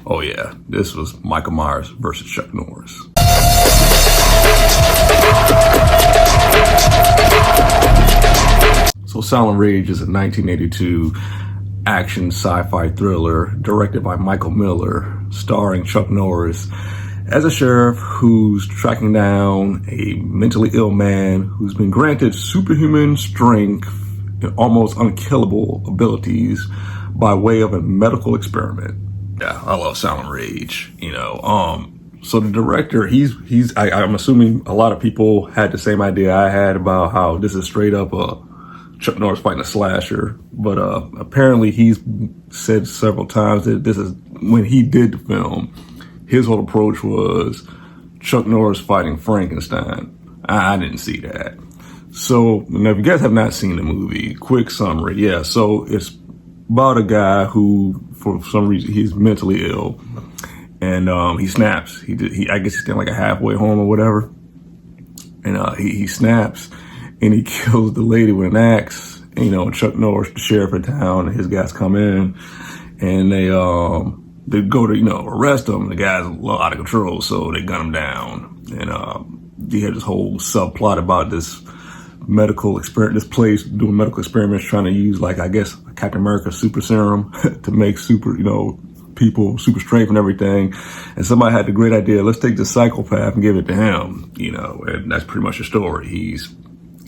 Oh yeah, this was Michael Myers versus Chuck Norris. So Silent Rage is a 1982 action sci-fi thriller directed by Michael Miller, starring Chuck Norris as a sheriff who's tracking down a mentally ill man who's been granted superhuman strength and almost unkillable abilities by way of a medical experiment. Yeah, I love Silent Rage, So the director, I'm assuming a lot of people had the same idea I had about how this is straight up Chuck Norris fighting a slasher, but apparently he's said several times that this is, when he did the film, his whole approach was Chuck Norris fighting Frankenstein. I didn't see that. So now if you guys have not seen the movie, quick summary. Yeah, so it's about a guy who, for some reason, he's mentally ill, and he snaps. I guess he's standing like a halfway home or whatever, and he snaps. And he kills the lady with an axe. And, Chuck Norris, the sheriff of town, and his guys come in, and they go to, arrest him. The guy's a little out of control, so they gun him down. And he had this whole subplot about this medical experiment, this place doing medical experiments, trying to use, like, I guess, Captain America super serum to make people super strength and everything. And somebody had the great idea, let's take the psychopath and give it to him, and that's pretty much the story. He's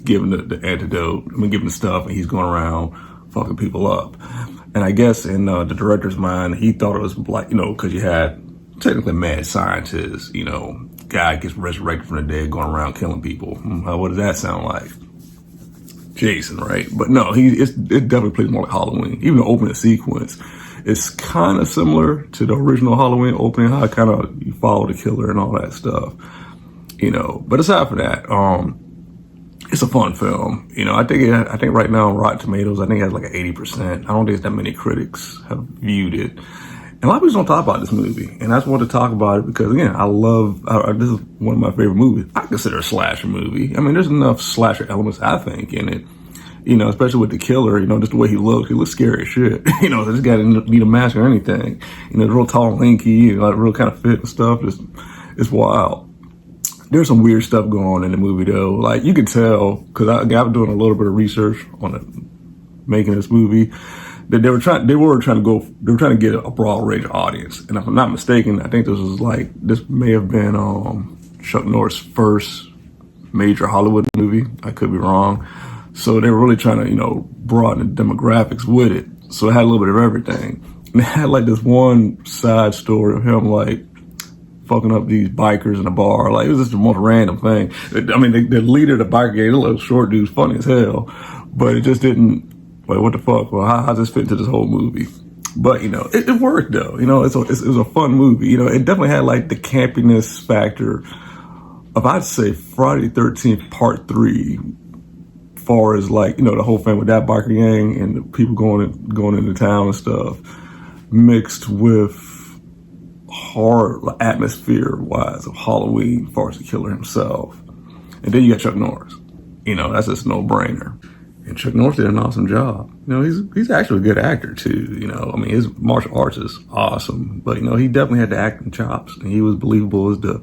giving the antidote, giving the stuff, and he's going around fucking people up. And I guess in the director's mind, he thought it was like, because you had technically mad scientists, guy gets resurrected from the dead going around killing people. What does that sound like? Jason, right? But no, it definitely plays more like Halloween. Even the opening sequence, it's kind of similar to the original Halloween opening, how kind of you follow the killer and all that stuff, But aside from that, it's a fun film. I think right now on Rotten Tomatoes, I think it has like an 80%. I don't think that many critics have viewed it. And a lot of people don't talk about this movie. And I just wanted to talk about it because, again, this is one of my favorite movies. I consider it a slasher movie. There's enough slasher elements, I think, in it. Especially with the killer, just the way he looks. He looks scary as shit. So this guy didn't need a mask or anything. Real tall and lanky, real kind of fit and stuff. It's wild. There's some weird stuff going on in the movie, though. Like, you can tell, because I've been doing a little bit of research on making this movie, that they were trying to get a broad range of audience. And if I'm not mistaken, I think this may have been Chuck Norris' first major Hollywood movie. I could be wrong. So they were really trying to, broaden the demographics with it. So it had a little bit of everything. And it had like this one side story of him like fucking up these bikers in a bar. Like, it was just the most random thing. The leader of the biker gang, the little short dude's funny as hell, but it just didn't, like, what the fuck? Well, how does this fit into this whole movie? But, it worked though. It was a fun movie. It definitely had like the campiness factor of, I'd say, Friday the 13th Part 3, as far as like, the whole thing with that biker gang and the people going into town and stuff, mixed with horror atmosphere wise of Halloween as far as the killer himself. And then you got Chuck Norris. That's just a no-brainer. And Chuck Norris did an awesome job. He's actually a good actor too. His martial arts is awesome. But he definitely had the acting chops, and he was believable as the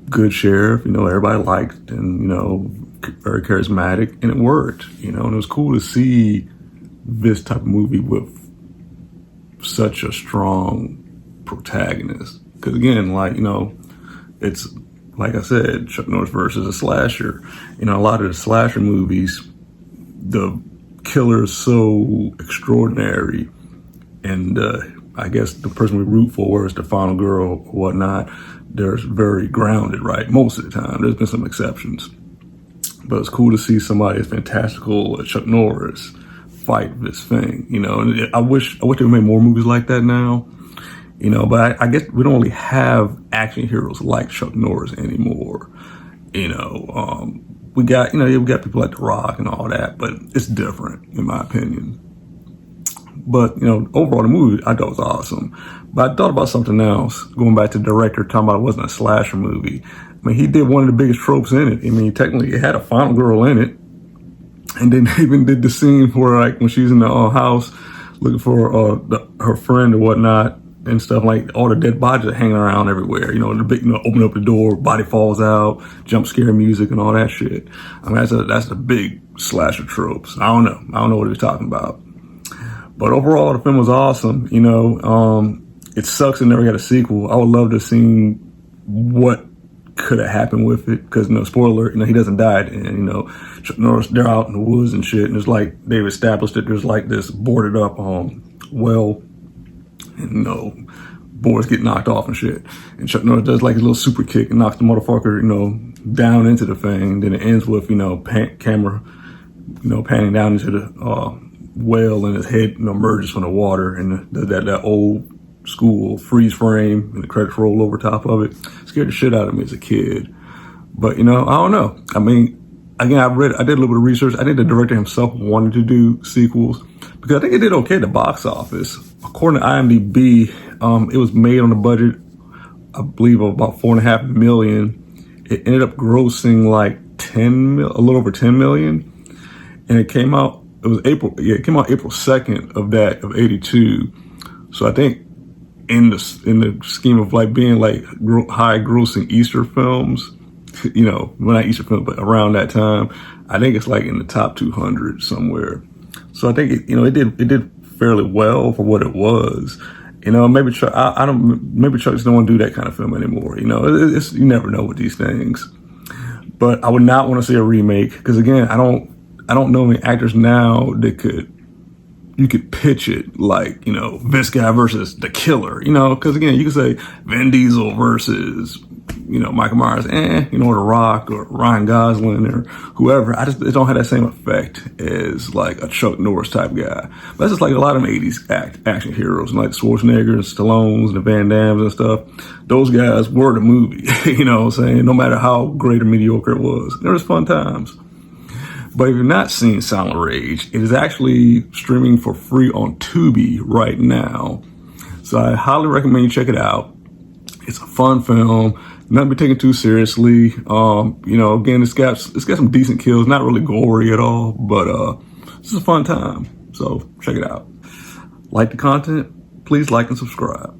good sheriff. Everybody liked, and very charismatic, and it worked. And it was cool to see this type of movie with such a strong protagonist, because again, it's like I said, Chuck Norris versus a slasher. A lot of the slasher movies, the killer is so extraordinary, and I guess the person we root for is the final girl or whatnot. They're very grounded, right? Most of the time. There's been some exceptions, but it's cool to see somebody as fantastical as Chuck Norris fight this thing. And I wish they made more movies like that now. But I guess we don't really have action heroes like Chuck Norris anymore. We got people like The Rock and all that, but it's different in my opinion. But, overall the movie I thought was awesome. But I thought about something else, going back to the director talking about it wasn't a slasher movie. He did one of the biggest tropes in it. Technically it had a final girl in it. And then they even did the scene where, like, when she's in the house looking for her friend or whatnot, and stuff, like all the dead bodies are hanging around everywhere. You know, the big, open up the door, body falls out, jump scare music and all that shit. I mean, that's the big slasher tropes. I don't know what he was talking about. But overall, the film was awesome. You know, it sucks it never got a sequel. I would love to have seen what could have happened with it, because, spoiler, he doesn't die, and Chuck Norris, they're out in the woods and shit, and it's like they've established that there's like this boarded up well, and boards get knocked off and shit, and Chuck Norris does like his little super kick and knocks the motherfucker down into the thing. Then it ends with camera panning down into the well, and his head emerges from the water, and that old school freeze frame, and the credits roll over top of it. Scared the shit out of me as a kid. But I don't know. I mean, again, I did a little bit of research. I think the director himself wanted to do sequels, because I think it did okay at the box office. According to IMDb, it was made on a budget, I believe, of about $4.5 million. It ended up grossing like a little over 10 million, and it came out. It came out April 2nd of 82. So I think, in the scheme of like being like high grossing Easter films, well, not Easter films, but around that time, I think it's like in the top 200 somewhere. So I think it did fairly well for what it was. Maybe Chuck, maybe Chuck just don't want to do that kind of film anymore. You never know with these things. But I would not want to see a remake, because again, I don't know any actors now that you could pitch it like, this guy versus the killer, because again, you could say Vin Diesel versus, Michael Myers, or The Rock, or Ryan Gosling, or whoever. It don't have that same effect as like a Chuck Norris type guy. But that's just like a lot of them 80s action heroes, like Schwarzeneggers, Stallones, and the Van Dams and stuff. Those guys were the movie, no matter how great or mediocre it was. There was fun times. But if you've not seen Silent Rage, it is actually streaming for free on Tubi right now. So I highly recommend you check it out. It's a fun film, not to be taken too seriously. Again, it's got some decent kills, not really gory at all, but it's a fun time. So check it out. Like the content, please like and subscribe.